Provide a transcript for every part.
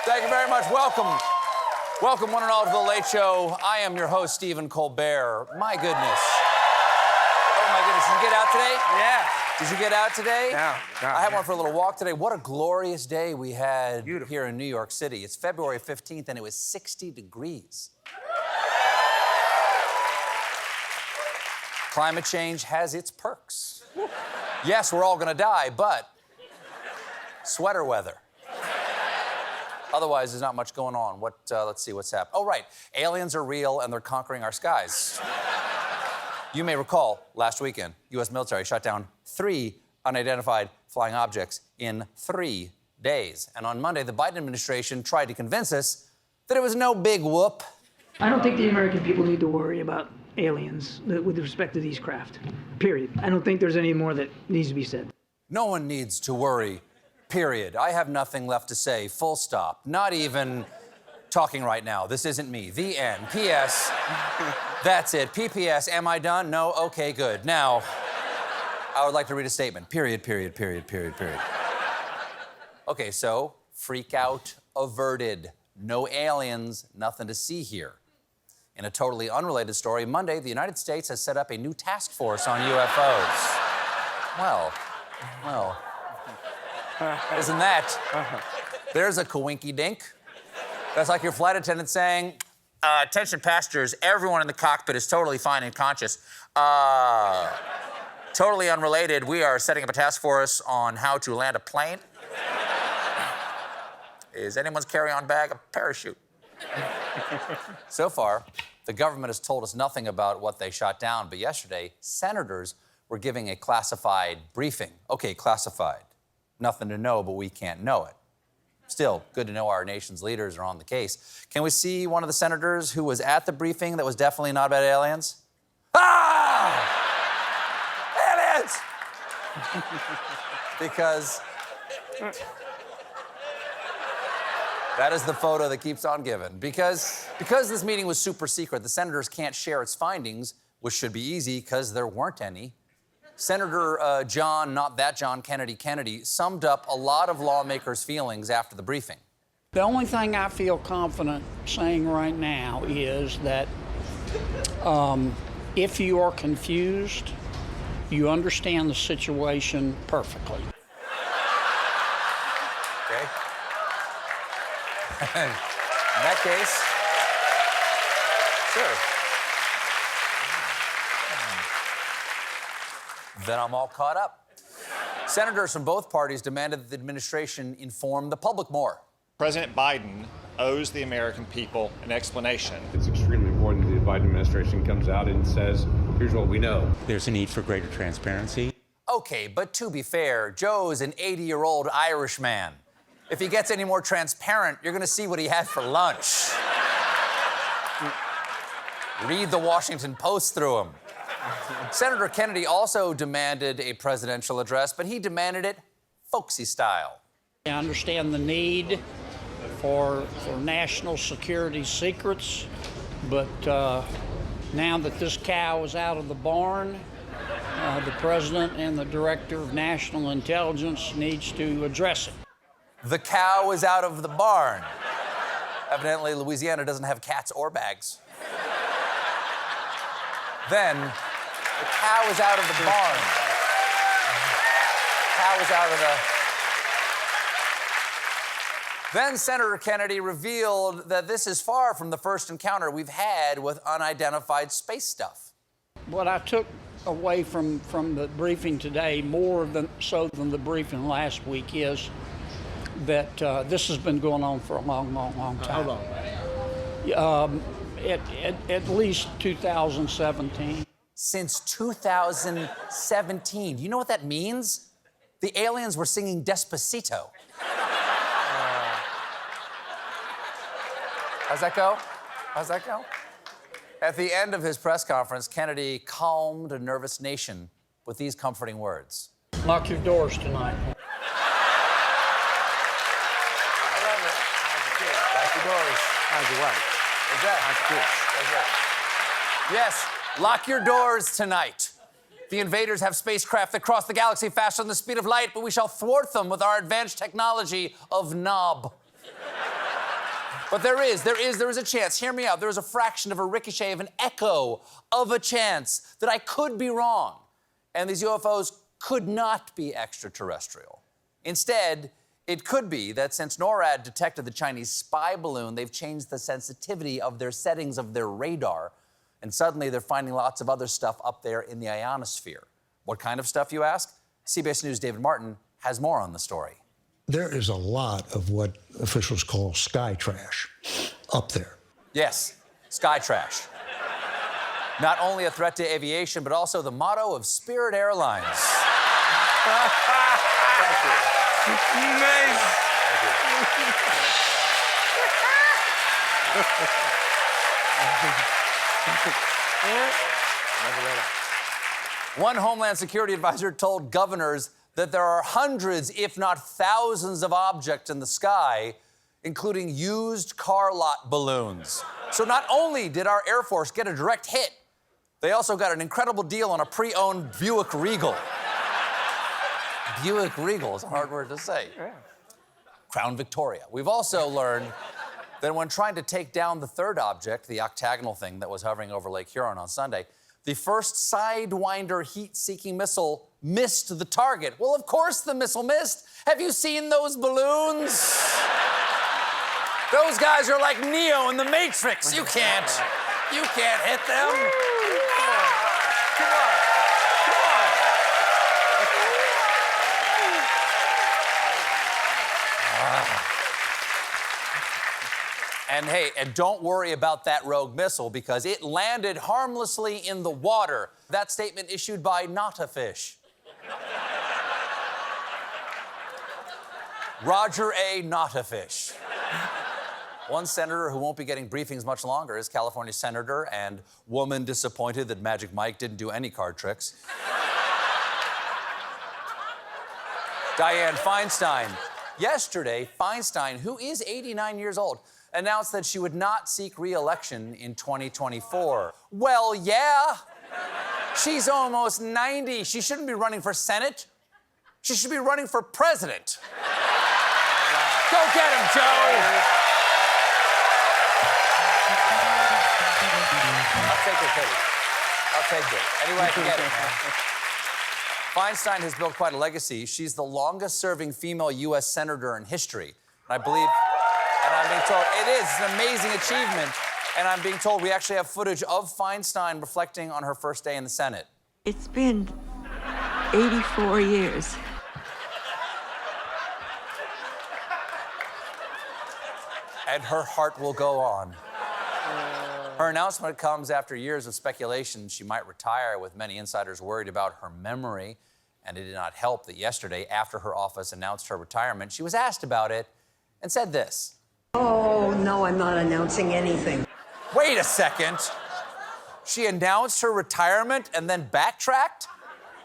Thank you very much. Welcome. Welcome, one and all, to The Late Show. I am your host, Stephen Colbert. My goodness. Oh, my goodness. Did you get out today? Yeah. Did you get out today? No. I had one for a little walk today. What a glorious day we had Beautiful. here in New York City. It's February 15th, and it was 60 degrees. Climate change has its perks. Yes, we're all gonna die, but sweater weather. Otherwise, there's not much going on. Let's see what's happening. Oh, right. Aliens are real, and they're conquering our skies. You may recall, last weekend, U.S. military shot down 3 unidentified flying objects in 3 days. And on Monday, the Biden administration tried to convince us that it was no big whoop. I don't think the American people need to worry about aliens with respect to these craft, period. I don't think there's any more that needs to be said. No one needs to worry, period. I have nothing left to say, full stop. Not even talking right now. This isn't me. The end. P.S. That's it. P.P.S. Am I done? No? Okay, good. Now, I would like to read a statement. Period. Okay, so, freak out averted. No aliens, nothing to see here. In a totally unrelated story, Monday, the United States has set up a new task force on UFOs. Well, isn't that? There's a coinky-dink. That's like your flight attendant saying, attention passengers, everyone in the cockpit is totally fine and conscious. Totally unrelated, we are setting up a task force on how to land a plane. Is anyone's carry-on bag a parachute? So far, the government has told us nothing about what they shot down, but yesterday, senators were giving a classified briefing. Okay, classified. Nothing to know, but we can't know it. Still, good to know our nation's leaders are on the case. Can we see one of the senators who was at the briefing that was definitely not about aliens? Ah! Aliens! Because that is the photo that keeps on giving. Because this meeting was super secret, the senators can't share its findings, which should be easy because there weren't any. Senator John, not that John Kennedy, summed up a lot of lawmakers' feelings after the briefing. The only thing I feel confident saying right now is that if you are confused, you understand the situation perfectly. Okay. In that case, sure. Then I'm all caught up. Senators from both parties demanded that the administration inform the public more. President Biden owes the American people an explanation. It's extremely important that the Biden administration comes out and says, here's what we know. There's a need for greater transparency. Okay, but to be fair, Joe's an 80-year-old Irish man. If he gets any more transparent, you're gonna see what he had for lunch. Read the Washington Post through him. Senator Kennedy also demanded a presidential address, but he demanded it folksy style. I understand the need for national security secrets, but now that this cow is out of the barn, the president and the director of national intelligence needs to address it. The cow is out of the barn. Evidently, Louisiana doesn't have cats or bags. Then, the cow is out of the barn. Cow is out of the... Then Senator Kennedy revealed that this is far from the first encounter we've had with unidentified space stuff. What I took away from the briefing today, more than the briefing last week, is that this has been going on for a long time. How long? At least 2017. Since 2017. You know what that means? The aliens were singing Despacito. How's that go? How's that go? At the end of his press conference, Kennedy calmed a nervous nation with these comforting words. Lock your doors tonight. I love it. Lock your doors. How's your wife? What's that? What's that? Yes, lock your doors tonight. The invaders have spacecraft that cross the galaxy faster than the speed of light, but we shall thwart them with our advanced technology of knob. But there is a chance. Hear me out. There is a fraction of a ricochet of an echo of a chance that I could be wrong. And these UFOs could not be extraterrestrial. Instead, it could be that since NORAD detected the Chinese spy balloon, they've changed the sensitivity of their settings of their radar, and suddenly they're finding lots of other stuff up there in the ionosphere. What kind of stuff, you ask? CBS News' David Martin has more on the story. There is a lot of what officials call sky trash up there. Yes, sky trash. Not only a threat to aviation, but also the motto of Spirit Airlines. Thank you. Nice. One Homeland Security advisor told governors that there are hundreds, if not thousands, of objects in the sky, including used car lot balloons. So not only did our Air Force get a direct hit, they also got an incredible deal on a pre-owned Buick Regal. Buick Regal is a hard word to say. Yeah. Crown Victoria. We've also learned that when trying to take down the third object, the octagonal thing that was hovering over Lake Huron on Sunday, the first Sidewinder heat-seeking missile missed the target. Well, of course the missile missed. Have you seen those balloons? Those guys are like Neo in the Matrix. You can't hit them. Come on. And hey, and don't worry about that rogue missile because it landed harmlessly in the water. That statement issued by Not a Fish. Roger A. Not a Fish. One senator who won't be getting briefings much longer is California Senator and woman disappointed that Magic Mike didn't do any card tricks. Dianne Feinstein. Yesterday, Feinstein, who is 89 years old, announced that she would not seek re-election in 2024. Well, yeah. She's almost 90. She shouldn't be running for Senate. She should be running for president. Go get him, Joe! I'll take it, Katie. I'll take it. Anyway, I can get it, man. Feinstein has built quite a legacy. She's the longest-serving female U.S. senator in history. And I believe, and I'm being told, it is an amazing achievement. And I'm being told we actually have footage of Feinstein reflecting on her first day in the Senate. It's been 84 years. And her heart will go on. Her announcement comes after years of speculation she might retire, with many insiders worried about her memory. And it did not help that yesterday, after her office announced her retirement, she was asked about it and said this. Oh, no, I'm not announcing anything. Wait a second. She announced her retirement and then backtracked?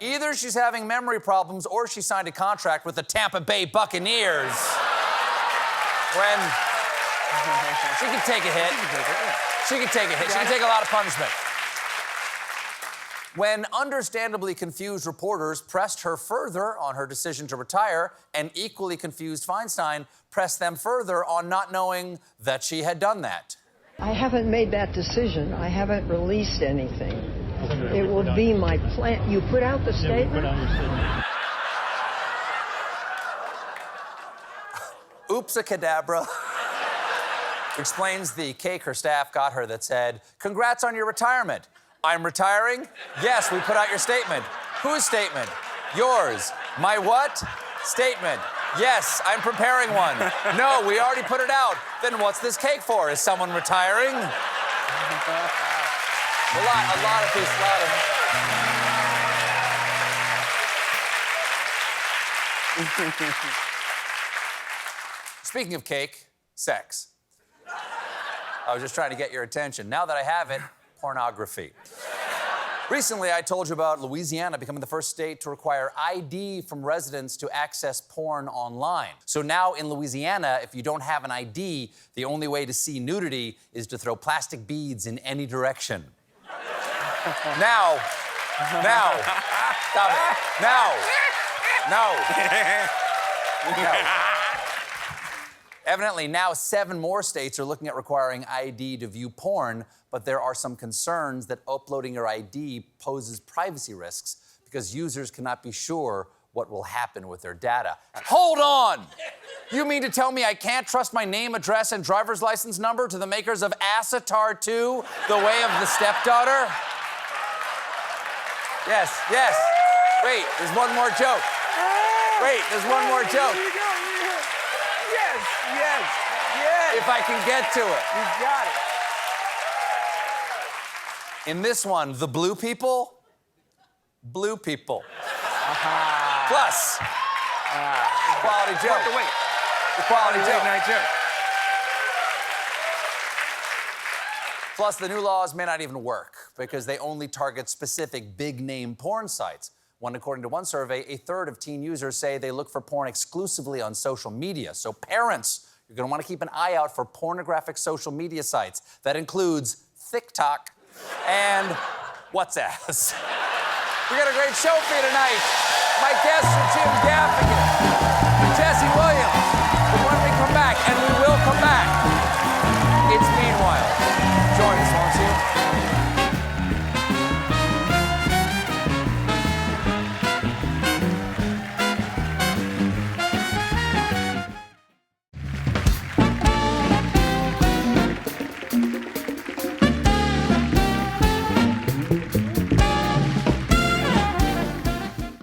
Either she's having memory problems or she signed a contract with the Tampa Bay Buccaneers. When she can take a hit. She can take a hit. She can take a lot of punishment. When understandably confused reporters pressed her further on her decision to retire, an equally confused Feinstein pressed them further on not knowing that she had done that. I haven't made that decision. I haven't released anything. It will be my plan. You put out the statement? Oops-a-cadabra. Explains the cake her staff got her that said, "Congrats on your retirement." I'm retiring? Yes, we put out your statement. Whose statement? Yours. My what? Statement. Yes, I'm preparing one. No, we already put it out. Then what's this cake for? Is someone retiring? A lot of people. Speaking of cake, sex. I was just trying to get your attention. Now that I have it, pornography. Recently, I told you about Louisiana becoming the first state to require ID from residents to access porn online. So now in Louisiana, if you don't have an ID, the only way to see nudity is to throw plastic beads in any direction. Now, stop it. No. Evidently, now 7 more states are looking at requiring ID to view porn, but there are some concerns that uploading your ID poses privacy risks because users cannot be sure what will happen with their data. Hold on! You mean to tell me I can't trust my name, address, and driver's license number to the makers of Satire 2, The Way of the Stepdaughter? Yes, yes. Wait, there's one more joke. Wait, there's one more joke. Yes. If I can get to it. You got it. In this one, the blue people. Plus, quality joke. Wait. The quality joke. Night joke. Plus, the new laws may not even work because they only target specific big-name porn sites. According to one survey, 1/3 of teen users say they look for porn exclusively on social media. So parents, you're going to want to keep an eye out for pornographic social media sites. That includes TikTok and WhatsApp. We got a great show for you tonight. My guests are Jim